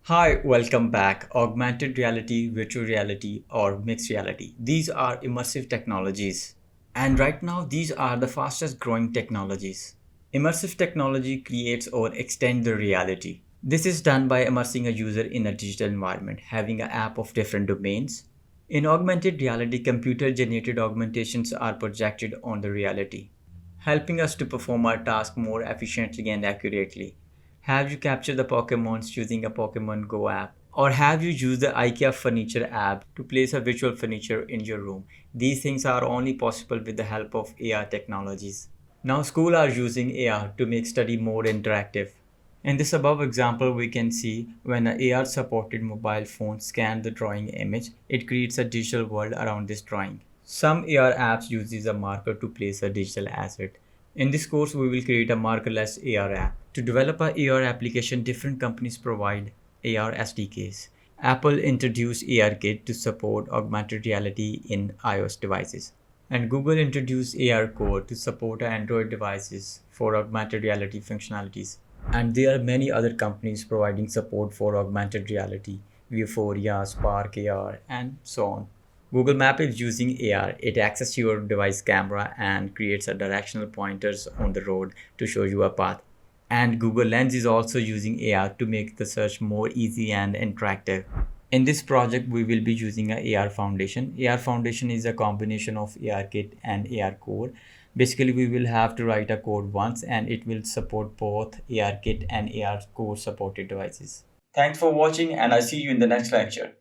Hi, welcome back. Augmented reality, virtual reality, or mixed reality. These are immersive technologies. And right now, these are the fastest growing technologies. Immersive technology creates or extends the reality. This is done by immersing a user in a digital environment, having an app of different domains. In augmented reality, computer generated augmentations are projected on the reality, helping us to perform our task more efficiently and accurately. Have you captured the Pokemons using a Pokemon Go app? Or have you used the IKEA furniture app to place a virtual furniture in your room? These things are only possible with the help of AR technologies. Now schools are using AR to make study more interactive. In this above example, we can see when an AR supported mobile phone scans the drawing image, it creates a digital world around this drawing. Some AR apps uses a marker to place a digital asset. In this course, we will create a markerless AR app. To develop a AR application, different companies provide AR SDKs. Apple introduced ARKit to support augmented reality in iOS devices. And Google introduced AR Core to support Android devices for augmented reality functionalities. And there are many other companies providing support for augmented reality, Vuforia, Spark AR, and so on. Google Map is using AR. It accesses your device camera and creates a directional pointers on the road to show you a path. And Google Lens is also using AR to make the search more easy and interactive. In this project, we will be using a AR Foundation. AR Foundation is a combination of ARKit and AR Core. Basically, we will have to write a code once and it will support both ARKit and AR Core supported devices. Thanks for watching and I'll see you in the next lecture.